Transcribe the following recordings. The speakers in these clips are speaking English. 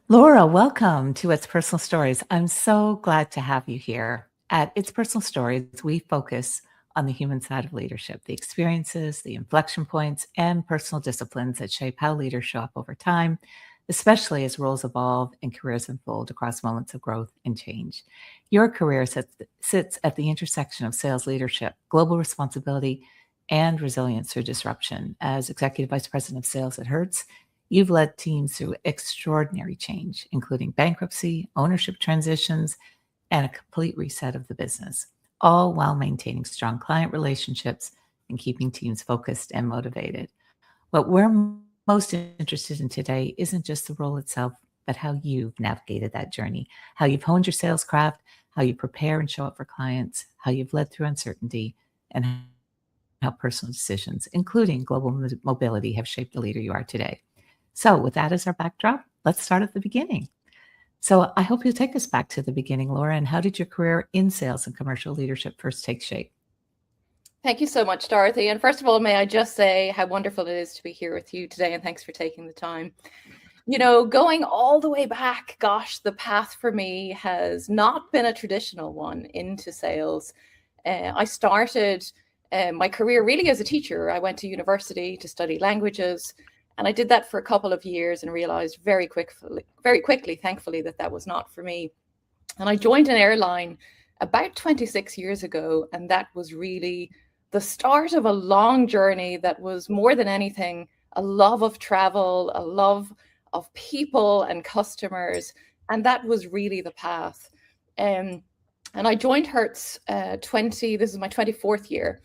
Laura, welcome to It's Personal Stories. I'm so glad to have you here. At It's Personal Stories, we focus on the human side of leadership, the experiences, the inflection points, and personal disciplines that shape how leaders show up over time, especially as roles evolve and careers unfold across moments of growth and change. Your career sits at the intersection of sales leadership, global responsibility, and resilience through disruption. As Executive Vice President of Sales at Hertz, you've led teams through extraordinary change, including bankruptcy, ownership transitions, and a complete reset of the business, all while maintaining strong client relationships and keeping teams focused and motivated. What we're most interested in today isn't just the role itself, but how you've navigated that journey, how you've honed your sales craft, how you prepare and show up for clients, how you've led through uncertainty, and how personal decisions, including global mobility, have shaped the leader you are today. So, with that as our backdrop, let's start at the beginning. So, I hope you'll take us back to the beginning, Laura. And how did your career in sales and commercial leadership first take shape? Thank you so much, Dorothy. And first of all, may I just say how wonderful it is to be here with you today, and thanks for taking the time. You know, going all the way back, gosh, the path for me has not been a traditional one into sales. I started my career really as a teacher. I went to university to study languages, and I did that for a couple of years and realized very quickly, thankfully, that was not for me. And I joined an airline about 26 years ago, and that was really the start of a long journey that was more than anything a love of travel, a love of people and customers, and that was really the path. And I joined Hertz this is my 24th year.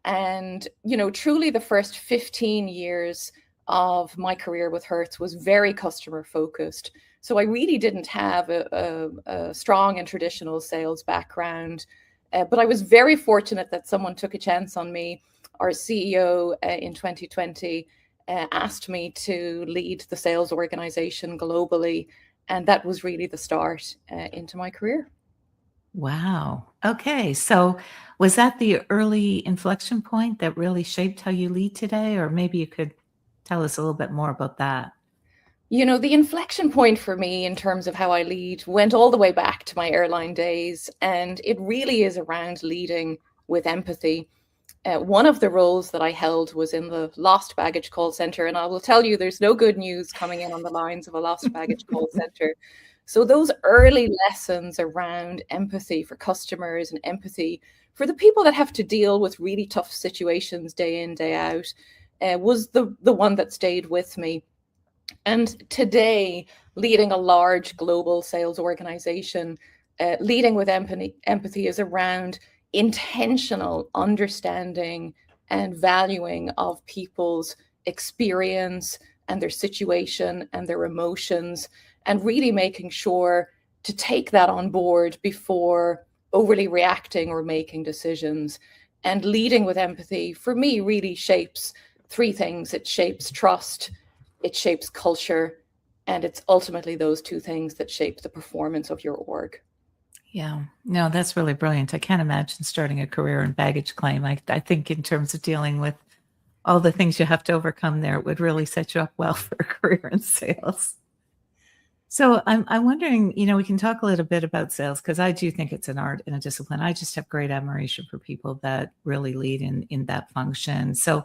And, you know, truly the first 15 years of my career with Hertz was very customer focused. So I really didn't have a strong and traditional sales background, but I was very fortunate that someone took a chance on me. Our CEO in 2020 asked me to lead the sales organization globally, and that was really the start into my career. Wow. Okay. So, was that the early inflection point that really shaped how you lead today? Or maybe you could tell us a little bit more about that. You know, the inflection point for me in terms of how I lead went all the way back to my airline days, and it really is around leading with empathy. One of the roles that I held was in the lost baggage call center, and I will tell you, there's no good news coming in on the lines of a lost baggage call center. So those early lessons around empathy for customers and empathy for the people that have to deal with really tough situations day in, day out, was the one that stayed with me. And today, leading a large global sales organization, leading with empathy is around intentional understanding and valuing of people's experience and their situation and their emotions, and really making sure to take that on board before overly reacting or making decisions. And leading with empathy, for me, really shapes three things. It shapes trust, it shapes culture, and it's ultimately those two things that shape the performance of your org. Yeah, no, that's really brilliant. I can't imagine starting a career in baggage claim. I think in terms of dealing with all the things you have to overcome there, it would really set you up well for a career in sales. So I'm wondering, we can talk a little bit about sales because I do think it's an art and a discipline. I just have great admiration for people that really lead in that function. So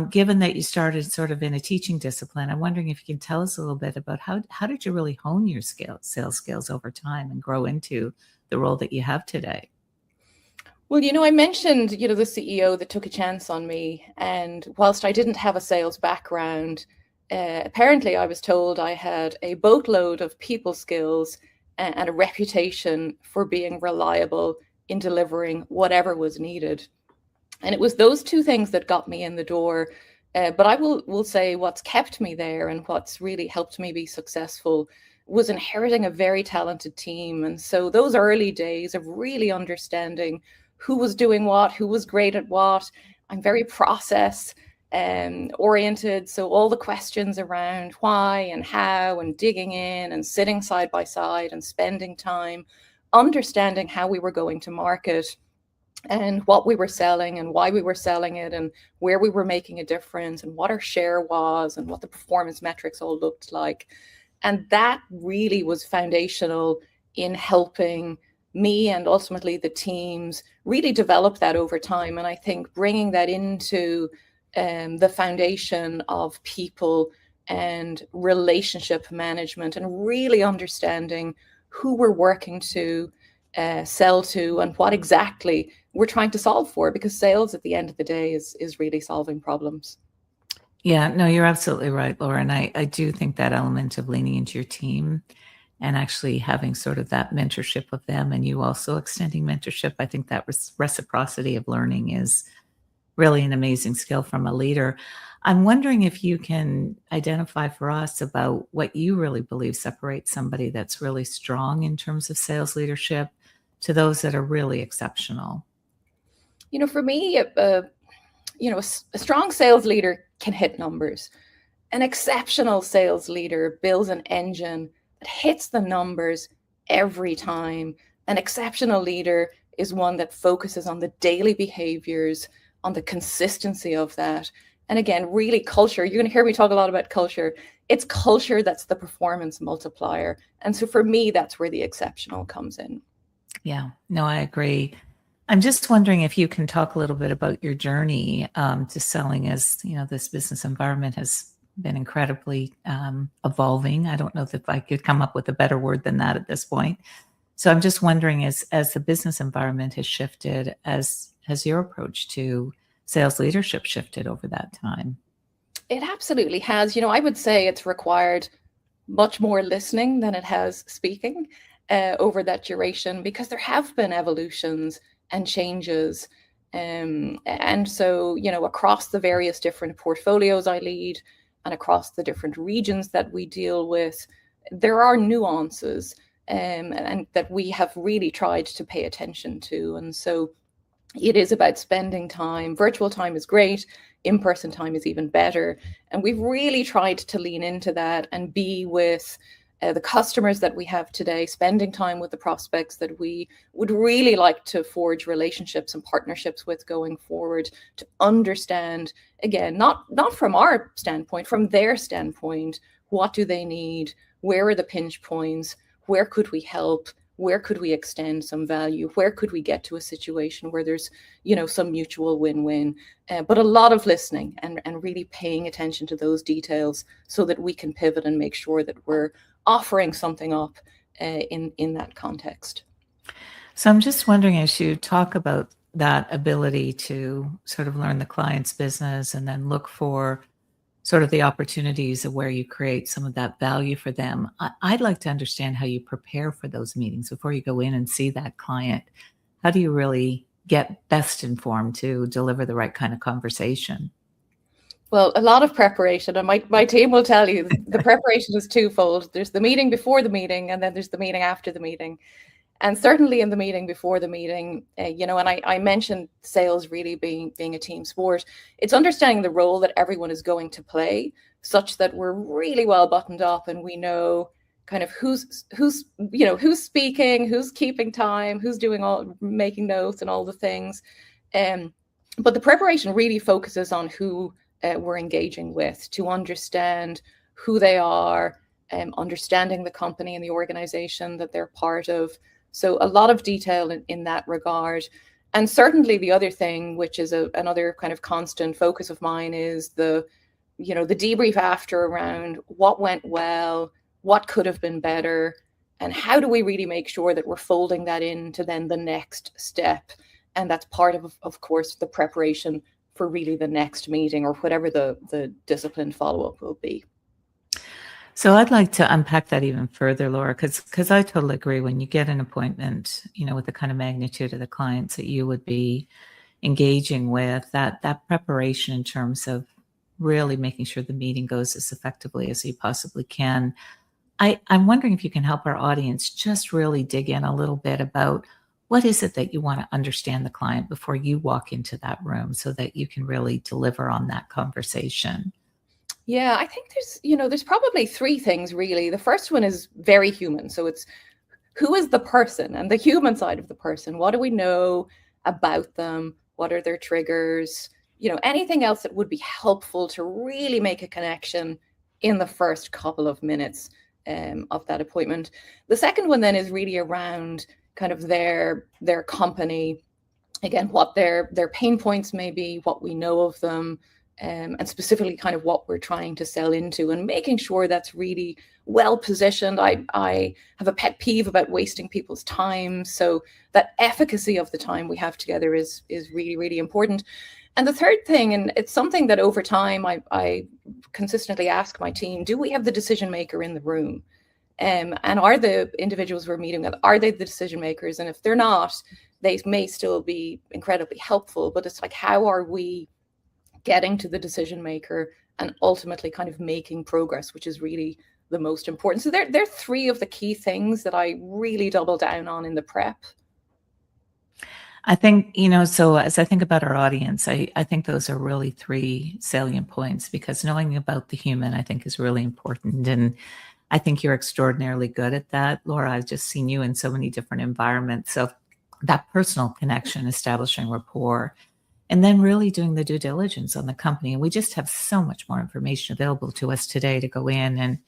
given that you started sort of in a teaching discipline, I'm wondering if you can tell us a little bit about how did you really hone your sales skills over time and grow into the role that you have today? Well, you know, I mentioned, you know, the CEO that took a chance on me. And whilst I didn't have a sales background, apparently I was told I had a boatload of people skills and a reputation for being reliable in delivering whatever was needed. And it was those two things that got me in the door. But I will say what's kept me there and what's really helped me be successful was inheriting a very talented team. And so those early days of really understanding who was doing what, who was great at what. I'm very process oriented. So all the questions around why and how and digging in and sitting side by side and spending time understanding how we were going to market and what we were selling and why we were selling it and where we were making a difference and what our share was and what the performance metrics all looked like. And that really was foundational in helping me and ultimately the teams really develop that over time. And I think bringing that into the foundation of people and relationship management and really understanding who we're working to sell to and what exactly we're trying to solve for, because sales at the end of the day is really solving problems. Yeah, no, you're absolutely right, Laura. And I do think that element of leaning into your team and actually having sort of that mentorship of them and you also extending mentorship, I think that reciprocity of learning is really an amazing skill from a leader. I'm wondering if you can identify for us about what you really believe separates somebody that's really strong in terms of sales leadership to those that are really exceptional. For me, a strong sales leader can hit numbers. An exceptional sales leader builds an engine that hits the numbers every time. An exceptional leader is one that focuses on the daily behaviors, on the consistency of that. And again, really culture. You're going to hear me talk a lot about culture. It's culture that's the performance multiplier. And so for me, that's where the exceptional comes in. Yeah, no, I agree. I'm just wondering if you can talk a little bit about your journey to selling, as you know, this business environment has been incredibly evolving. I don't know if I could come up with a better word than that at this point. So I'm just wondering, as the business environment has shifted, as has your approach to sales leadership shifted over that time? It absolutely has. I would say it's required much more listening than it has speaking over that duration, because there have been evolutions and changes. And so, across the various different portfolios I lead and across the different regions that we deal with, there are nuances and that we have really tried to pay attention to. And so it is about spending time. Virtual time is great. In-person time is even better. And we've really tried to lean into that and be with the customers that we have today, spending time with the prospects that we would really like to forge relationships and partnerships with going forward, to understand, again, not from our standpoint, from their standpoint, what do they need? Where are the pinch points? Where could we help? Where could we extend some value? Where could we get to a situation where there's, some mutual win-win? But a lot of listening and really paying attention to those details so that we can pivot and make sure that we're offering something up in that context. So I'm just wondering, as you talk about that ability to sort of learn the client's business and then look for sort of the opportunities of where you create some of that value for them, I'd like to understand how you prepare for those meetings before you go in and see that client. How do you really get best informed to deliver the right kind of conversation? Well, a lot of preparation, and my team will tell you the preparation is twofold. There's the meeting before the meeting, and then there's the meeting after the meeting. And certainly in the meeting before the meeting, and I mentioned sales really being a team sport. It's understanding the role that everyone is going to play, such that we're really well buttoned up and we know kind of who's speaking, who's keeping time, who's making notes and all the things. But the preparation really focuses on who we're engaging with, to understand who they are, understanding the company and the organization that they're part of. So a lot of detail in that regard. And certainly the other thing, which is another kind of constant focus of mine, is the debrief after around what went well, what could have been better, and how do we really make sure that we're folding that into then the next step. And that's part of course, the preparation for really the next meeting or whatever the disciplined follow-up will be. So I'd like to unpack that even further, Laura, because I totally agree. When you get an appointment, with the kind of magnitude of the clients that you would be engaging with, that preparation in terms of really making sure the meeting goes as effectively as you possibly can. I'm wondering if you can help our audience just really dig in a little bit about what is it that you want to understand the client before you walk into that room so that you can really deliver on that conversation. Yeah, I think there's probably three things really. The first one is very human. So it's who is the person and the human side of the person? What do we know about them? What are their triggers? Anything else that would be helpful to really make a connection in the first couple of minutes of that appointment. The second one then is really around kind of their company, again, what their pain points may be, what we know of them, and specifically kind of what we're trying to sell into, and making sure that's really well positioned. I have a pet peeve about wasting people's time, so that efficacy of the time we have together is really, really important. And the third thing, and it's something that over time I consistently ask my team, do we have the decision maker in the room? And are the individuals we're meeting with, are they the decision makers? And if they're not, they may still be incredibly helpful, but it's like, how are we getting to the decision maker and ultimately kind of making progress, which is really the most important. So they're three of the key things that I really double down on in the prep. I think, so as I think about our audience, I think those are really three salient points, because knowing about the human, I think, is really important. And I think you're extraordinarily good at that, Laura. I've just seen you in so many different environments. So that personal connection, establishing rapport, and then really doing the due diligence on the company. And we just have so much more information available to us today to go in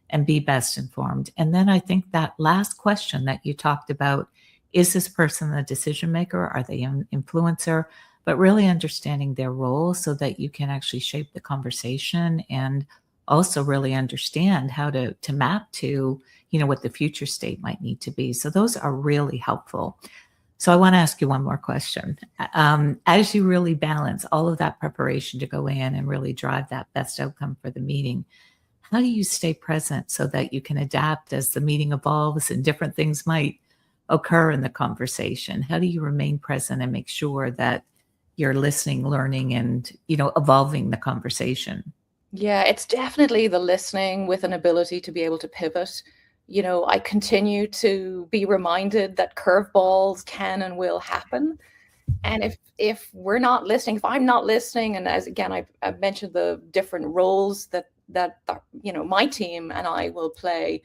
and be best informed. And then I think that last question that you talked about, is this person the decision maker? Are they an influencer? But really understanding their role so that you can actually shape the conversation, and also really understand how to map to, what the future state might need to be. So those are really helpful. So I want to ask you one more question. As you really balance all of that preparation to go in and really drive that best outcome for the meeting, how do you stay present so that you can adapt as the meeting evolves and different things might occur in the conversation? How do you remain present and make sure that you're listening, learning, and, evolving the conversation? Yeah, it's definitely the listening with an ability to be able to pivot. I continue to be reminded that curveballs can and will happen. And if we're not listening, if I'm not listening, and as again, I've mentioned the different roles that my team and I will play.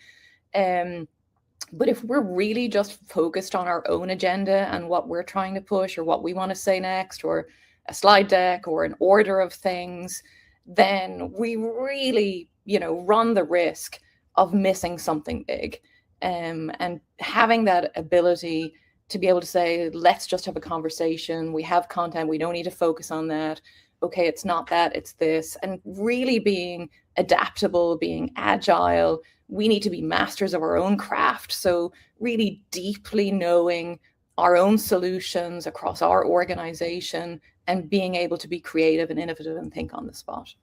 But if we're really just focused on our own agenda and what we're trying to push, or what we want to say next, or a slide deck, or an order of things, then we really, run the risk of missing something big. And having that ability to be able to say, let's just have a conversation. We have content. We don't need to focus on that. Okay, it's not that, it's this. And really being adaptable, being agile. We need to be masters of our own craft. So really deeply knowing our own solutions across our organization, and being able to be creative and innovative and think on the spot.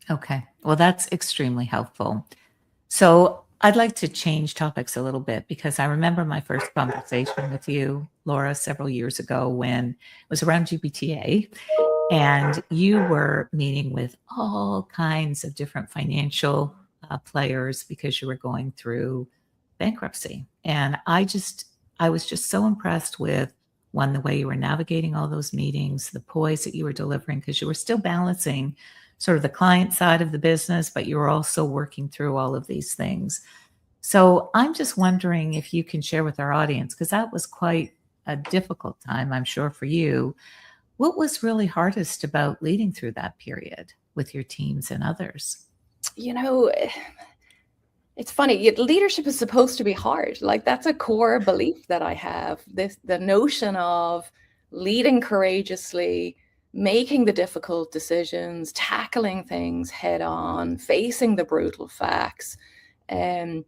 Okay. Well, that's extremely helpful. So I'd like to change topics a little bit, because I remember my first conversation with you, Laura, several years ago, when it was around GBTA, and you were meeting with all kinds of different financial players because you were going through bankruptcy. And I was just so impressed with, one, the way you were navigating all those meetings, the poise that you were delivering, because you were still balancing sort of the client side of the business, but you were also working through all of these things. So I'm just wondering if you can share with our audience, because that was quite a difficult time, I'm sure, for you. What was really hardest about leading through that period with your teams and others? It's funny. Leadership is supposed to be hard. Like, that's a core belief that I have. The notion of leading courageously, making the difficult decisions, tackling things head on, facing the brutal facts, and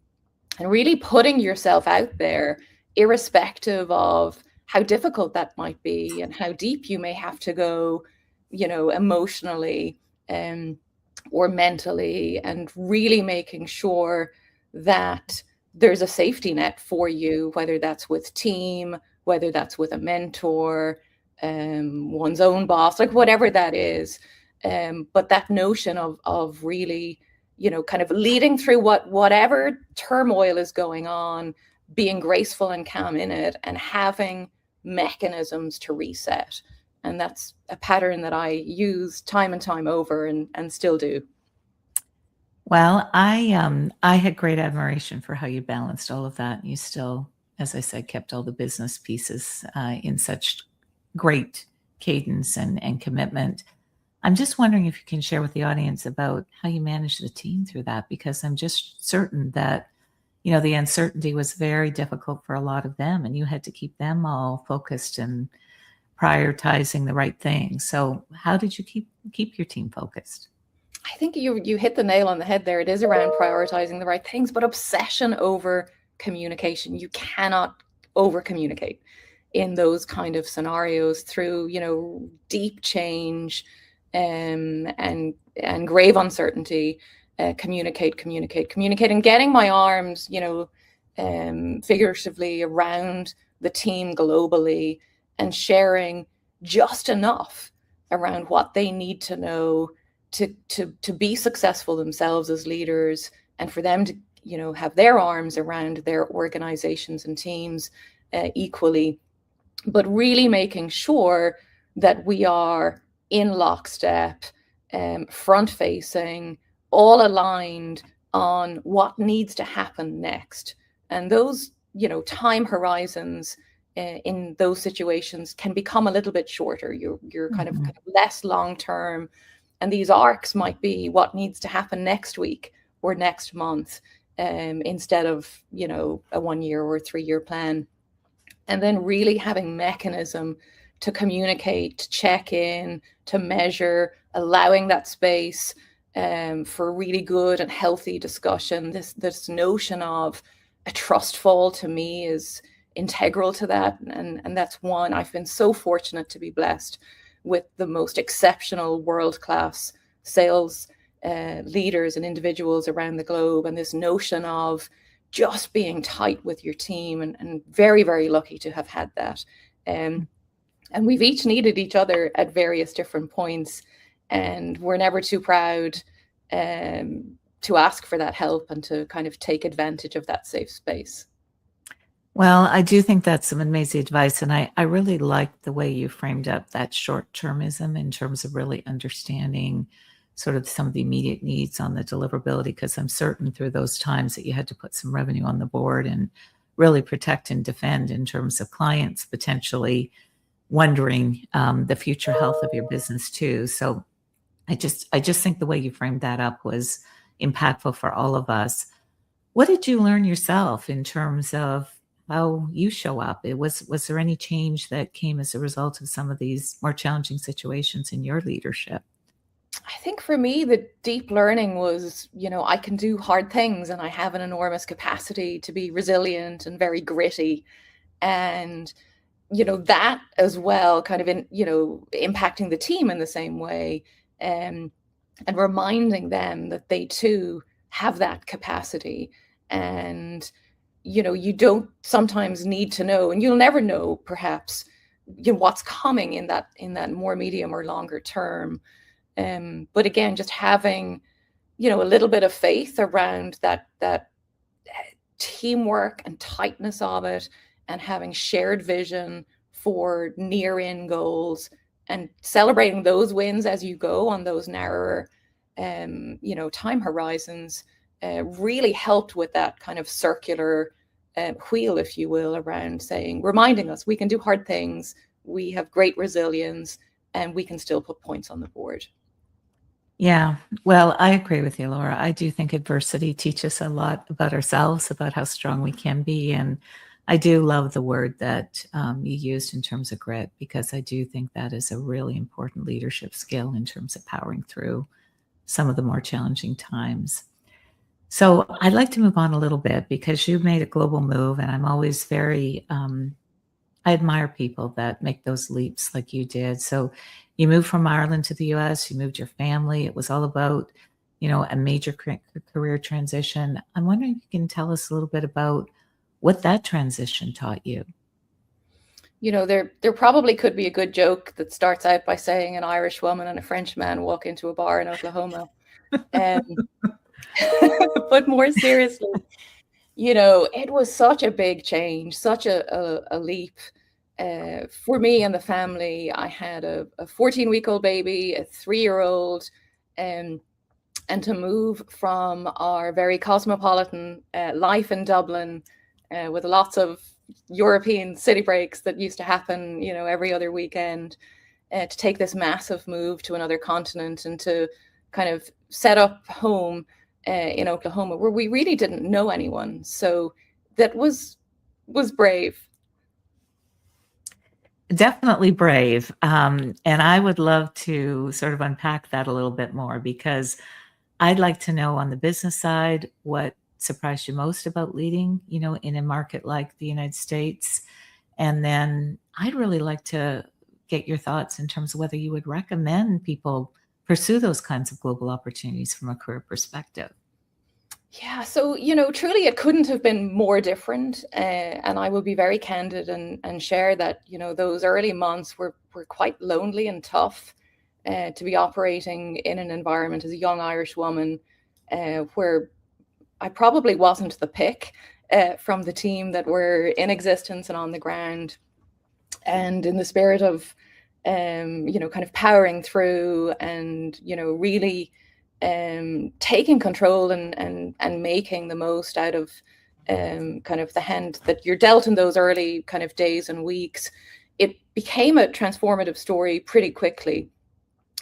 really putting yourself out there, irrespective of how difficult that might be and how deep you may have to go, emotionally, or mentally, and really making sure that there's a safety net for you, whether that's with team, whether that's with a mentor, one's own boss, like whatever that is. But that notion of really, kind of leading through whatever turmoil is going on, being graceful and calm in it, and having mechanisms to reset. And that's a pattern that I use time and time over, and still do. Well, I had great admiration for how you balanced all of that. And you still, as I said, kept all the business pieces in such great cadence and commitment. I'm just wondering if you can share with the audience about how you managed the team through that, because I'm just certain that the uncertainty was very difficult for a lot of them, and you had to keep them all focused and prioritizing the right things. So how did you keep your team focused? I think you hit the nail on the head there. It is around prioritizing the right things, but obsession over communication. You cannot over communicate in those kind of scenarios through, deep change, and grave uncertainty. Communicate, and getting my arms, figuratively around the team globally, and sharing just enough around what they need to know to be successful themselves as leaders, and for them to have their arms around their organizations and teams equally, but really making sure that we are in lockstep, front facing, all aligned on what needs to happen next. And those time horizons in those situations can become a little bit shorter. You're kind of less long term, and these arcs might be what needs to happen next week or next month, instead of a 1 year or 3 year plan. And then really having mechanism to communicate, to check in, to measure, allowing that space for really good and healthy discussion. This notion of a trust fall, to me, is integral to that. And that's one. I've been so fortunate to be blessed with the most exceptional world-class sales leaders and individuals around the globe. And this notion of just being tight with your team, and very, very lucky to have had that. And we've each needed each other at various different points, and we're never too proud to ask for that help and to kind of take advantage of that safe space. Well, I do think that's some amazing advice. And I really like the way you framed up that short-termism in terms of really understanding sort of some of the immediate needs on the deliverability, because I'm certain through those times that you had to put some revenue on the board and really protect and defend in terms of clients potentially wondering the future health of your business too. So I just think the way you framed that up was impactful for all of us. What did you learn yourself in terms of how you show up? Was there any change that came as a result of some of these more challenging situations in your leadership? I think for me, the deep learning was, I can do hard things, and I have an enormous capacity to be resilient and very gritty. And, that as well, kind of impacting the team in the same way, and reminding them that they too have that capacity. And, you don't sometimes need to know, and you'll never know perhaps, what's coming in that more medium or longer term. But again, just having, a little bit of faith around that teamwork and tightness of it, and having shared vision for near in goals, and celebrating those wins as you go on those narrower, time horizons, really helped with that kind of circular wheel, if you will, around reminding us we can do hard things, we have great resilience, and we can still put points on the board. Yeah, well, I agree with you, Laura. I do think adversity teaches a lot about ourselves, about how strong we can be. And I do love the word that you used in terms of grit, because I do think that is a really important leadership skill in terms of powering through some of the more challenging times. So I'd like to move on a little bit, because you've made a global move, and I'm always I admire people that make those leaps like you did. So you moved from Ireland to the US, you moved your family. It was all about, a major career transition. I'm wondering if you can tell us a little bit about what that transition taught you. There probably could be a good joke that starts out by saying an Irish woman and a French man walk into a bar in Oklahoma. But more seriously, it was such a big change, such a leap. For me and the family. I had a 14-week-old baby, a 3-year-old, and to move from our very cosmopolitan life in Dublin, with lots of European city breaks that used to happen, every other weekend, to take this massive move to another continent and to kind of set up home in Oklahoma, where we really didn't know anyone. So that was brave. Definitely brave. And I would love to sort of unpack that a little bit more, because I'd like to know on the business side what surprised you most about leading, in a market like the United States. And then I'd really like to get your thoughts in terms of whether you would recommend people pursue those kinds of global opportunities from a career perspective. Yeah, so truly, it couldn't have been more different. And I will be very candid and share that those early months were quite lonely and tough, to be operating in an environment as a young Irish woman, where I probably wasn't the pick from the team that were in existence and on the ground. And in the spirit of kind of powering through and really taking control and making the most out of kind of the hand that you're dealt in those early kind of days and weeks, it became a transformative story pretty quickly.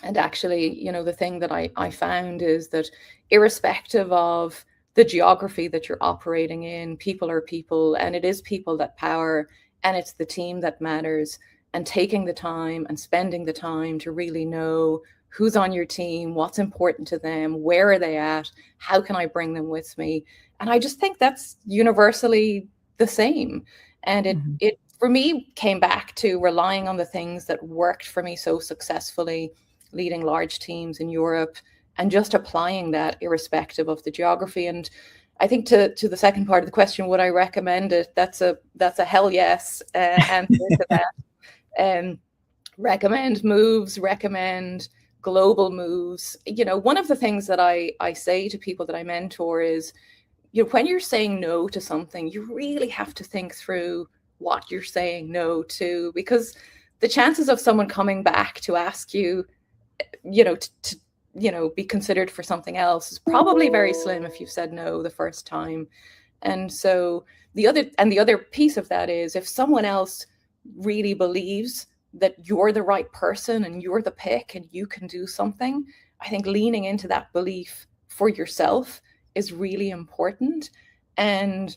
And actually, the thing that I found is that irrespective of the geography that you're operating in, people are people, and it is people that power, and it's the team that matters. And taking the time and spending the time to really know who's on your team, what's important to them, where are they at, how can I bring them with me? And I just think that's universally the same. And it for me came back to relying on the things that worked for me so successfully, leading large teams in Europe, and just applying that irrespective of the geography. And I think to the second part of the question, would I recommend it? That's a hell yes answer to that. Recommend moves, recommend global moves. One of the things that I say to people that I mentor is, when you're saying no to something, you really have to think through what you're saying no to, because the chances of someone coming back to ask you, to be considered for something else is probably very slim if you've said no the first time. And so the other piece of that is, if someone else really believes that you're the right person and you're the pick and you can do something, I think leaning into that belief for yourself is really important. And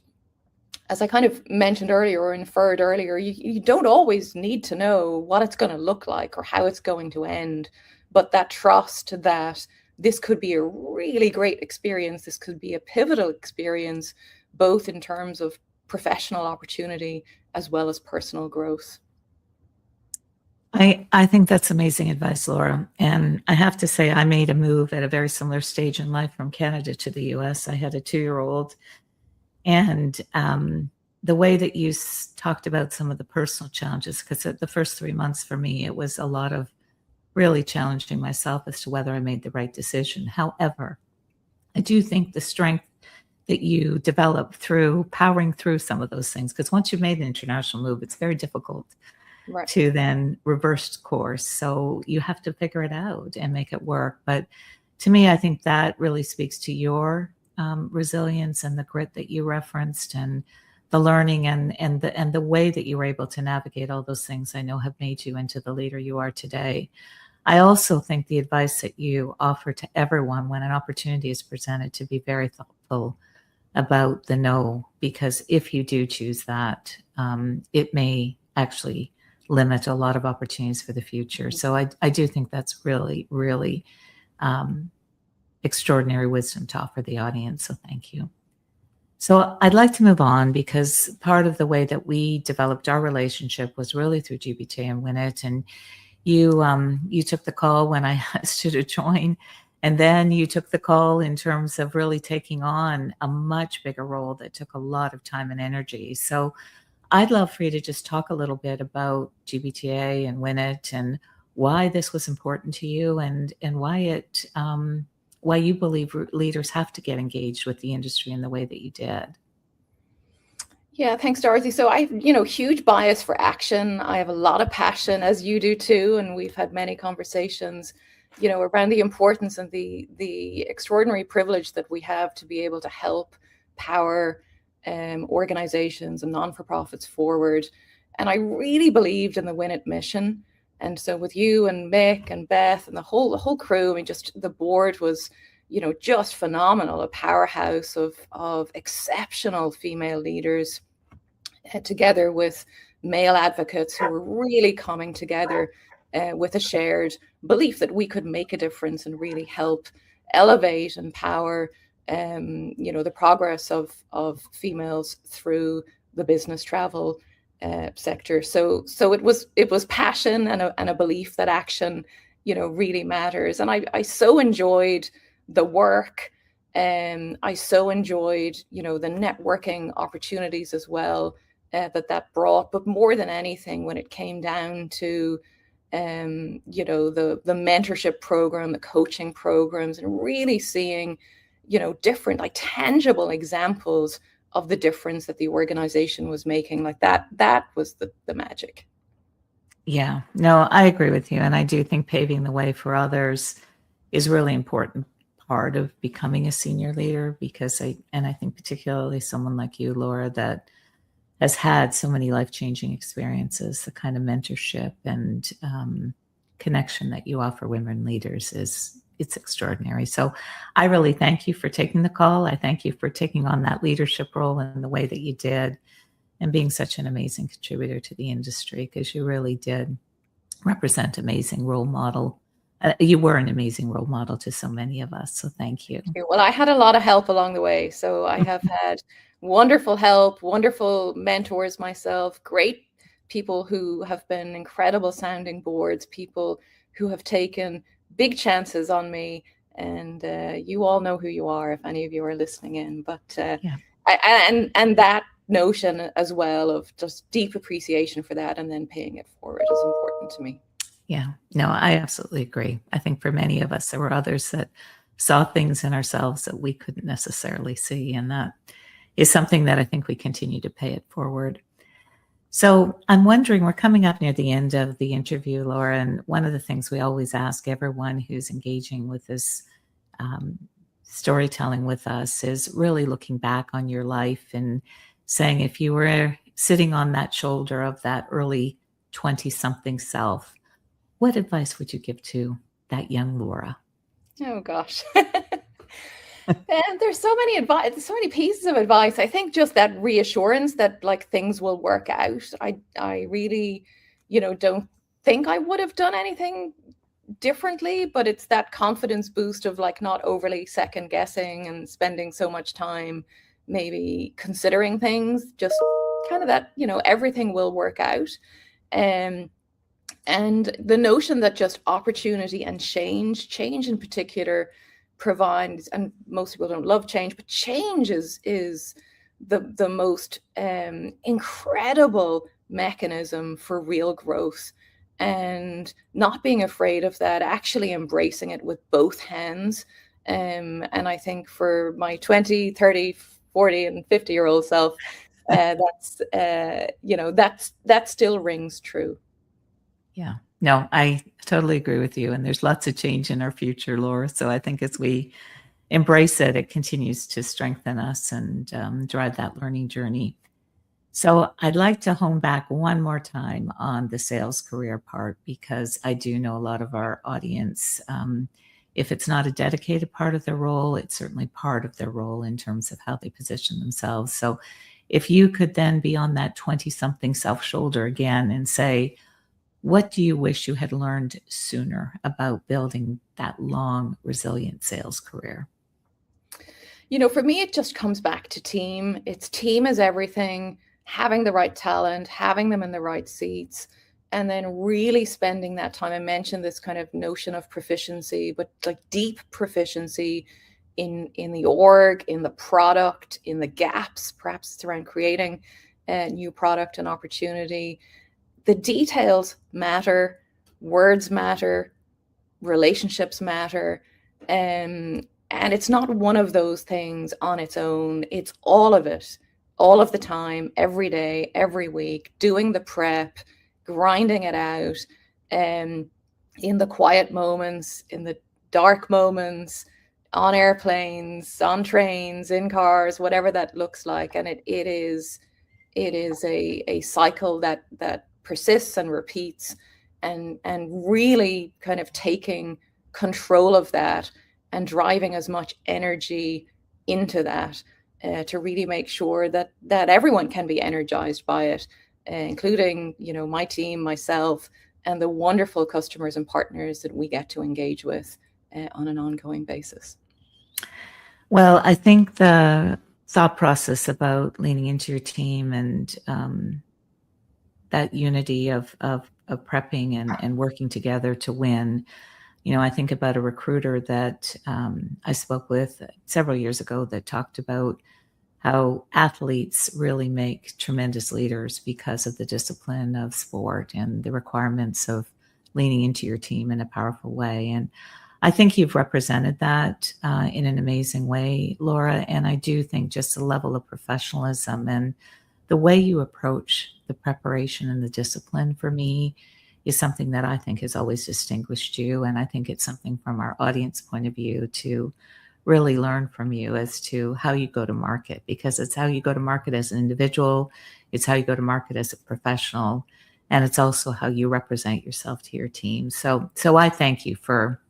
as I kind of mentioned earlier, or inferred earlier, you don't always need to know what it's going to look like or how it's going to end, but that trust that this could be a really great experience, this could be a pivotal experience, both in terms of professional opportunity as well as personal growth. I think that's amazing advice, Laura. And I have to say, I made a move at a very similar stage in life from Canada to the US. I had a 2-year-old. And the way that you talked about some of the personal challenges, because the first 3 months for me, it was a lot of really challenging myself as to whether I made the right decision. However, I do think the strength that you develop through powering through some of those things, because once you've made an international move, it's very difficult to then reverse course. So you have to figure it out and make it work. But to me, I think that really speaks to your resilience and the grit that you referenced, and the learning and the way that you were able to navigate all those things, I know, have made you into the leader you are today. I also think the advice that you offer to everyone when an opportunity is presented, to be very thoughtful about the no, because if you do choose that, it may actually limit a lot of opportunities for the future. So I do think that's really, really extraordinary wisdom to offer the audience. So thank you. So I'd like to move on, because part of the way that we developed our relationship was really through GBT and Win It. And you took the call when I asked you to join, and then you took the call in terms of really taking on a much bigger role that took a lot of time and energy. So I'd love for you to just talk a little bit about GBTA and Win It, and why this was important to you, and why you believe leaders have to get engaged with the industry in the way that you did. Yeah, thanks, Dorothy. So I, huge bias for action. I have a lot of passion, as you do too, and we've had many conversations, around the importance and the extraordinary privilege that we have to be able to help power organizations and non-for-profits forward. And I really believed in the Win It mission. And so with you and Mick and Beth and the whole crew, I mean, just the board was just phenomenal, a powerhouse of exceptional female leaders, together with male advocates who were really coming together with a shared belief that we could make a difference and really help elevate and power the progress of females through the business travel sector. So it was passion and a belief that action really matters. And I so enjoyed the work, and I so enjoyed the networking opportunities as well that brought. But more than anything, when it came down to the mentorship program, the coaching programs, and really seeing different, like, tangible examples of the difference that the organization was making, like that was the magic. Yeah, no, I agree with you. And I do think paving the way for others is really important part of becoming a senior leader, because I think particularly someone like you, Laura, that has had so many life-changing experiences, the kind of mentorship and connection that you offer women leaders it's extraordinary. So I really thank you for taking the call. I thank you for taking on that leadership role in the way that you did, and being such an amazing contributor to the industry, because you really did represent amazing role model. You were an amazing role model to so many of us. So thank you. Well, I had a lot of help along the way. So I have had wonderful help, wonderful mentors myself, great people who have been incredible sounding boards, people who have taken big chances on me. And you all know who you are if any of you are listening in. But yeah. And that notion as well of just deep appreciation for that and then paying it forward is important to me. Yeah, no, I absolutely agree. I think for many of us, there were others that saw things in ourselves that we couldn't necessarily see. And that is something that I think we continue to pay it forward. So I'm wondering, we're coming up near the end of the interview, Laura, and one of the things we always ask everyone who's engaging with this storytelling with us is really looking back on your life and saying, if you were sitting on that shoulder of that early 20-something self, what advice would you give to that young Laura? Oh gosh. And there's so many pieces of advice. I think just that reassurance that, like, things will work out. I really, don't think I would have done anything differently, but it's that confidence boost of, like, not overly second guessing and spending so much time maybe considering things, just kind of that, everything will work out. And the notion that just opportunity and change in particular provides, and most people don't love change, but change is the most incredible mechanism for real growth, and not being afraid of that, actually embracing it with both hands. And I think for my 20, 30, 40 and 50-year-old self, that still rings true. Yeah, no, I totally agree with you. And there's lots of change in our future, Laura. So I think as we embrace it, it continues to strengthen us and drive that learning journey. So I'd like to hone back one more time on the sales career part, because I do know a lot of our audience, if it's not a dedicated part of their role, it's certainly part of their role in terms of how they position themselves. So if you could then be on that 20-something self shoulder again and say, what do you wish you had learned sooner about building that long, resilient sales career? For me, it just comes back to team. It's team is everything, having the right talent, having them in the right seats, and then really spending that time. I mentioned this kind of notion of proficiency, but like deep proficiency in the org, in the product, in the gaps. Perhaps it's around creating a new product and opportunity. The details matter, words matter, relationships matter, and it's not one of those things on its own. It's all of it, all of the time, every day, every week, doing the prep, grinding it out, in the quiet moments, in the dark moments, on airplanes, on trains, in cars, whatever that looks like. And it is a cycle that persists and repeats, and really kind of taking control of that and driving as much energy into that to really make sure that everyone can be energized by it, including, my team, myself, and the wonderful customers and partners that we get to engage with on an ongoing basis. Well, I think the thought process about leaning into your team and that unity of prepping and working together to win. I think about a recruiter that I spoke with several years ago that talked about how athletes really make tremendous leaders because of the discipline of sport and the requirements of leaning into your team in a powerful way. And I think you've represented that in an amazing way, Laura. And I do think just the level of professionalism and the way you approach the preparation and the discipline for me is something that I think has always distinguished you. And I think it's something from our audience point of view to really learn from you as to how you go to market, because it's how you go to market as an individual. It's how you go to market as a professional. And it's also how you represent yourself to your team. So I thank you for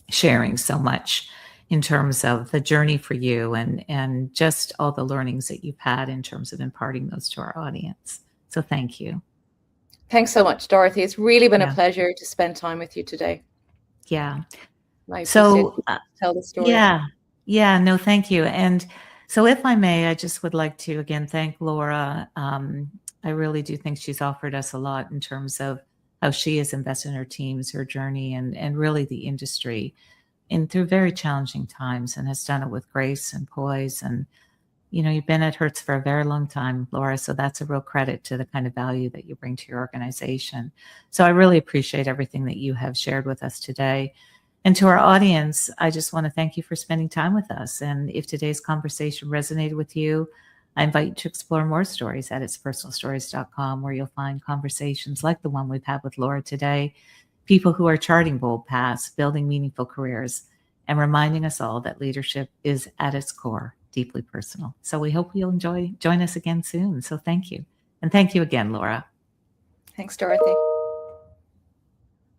sharing so much in terms of the journey for you and just all the learnings that you've had in terms of imparting those to our audience. So thank you. Thanks so much, Dorothy. It's really been a pleasure to spend time with you today. Yeah. I appreciate you tell the story. Yeah, no, thank you. And so if I may, I just would like to again thank Laura. I really do think she's offered us a lot in terms of how she has invested in her teams, her journey, and really the industry and through very challenging times, and has done it with grace and poise. And, you've been at Hertz for a very long time, Laura, so that's a real credit to the kind of value that you bring to your organization. So I really appreciate everything that you have shared with us today. And to our audience, I just want to thank you for spending time with us. And if today's conversation resonated with you, I invite you to explore more stories at itspersonalstories.com, where you'll find conversations like the one we've had with Laura today, people who are charting bold paths, building meaningful careers, and reminding us all that leadership is at its core deeply personal. So we hope you'll join us again soon. So thank you. And thank you again, Laura. Thanks, Dorothy.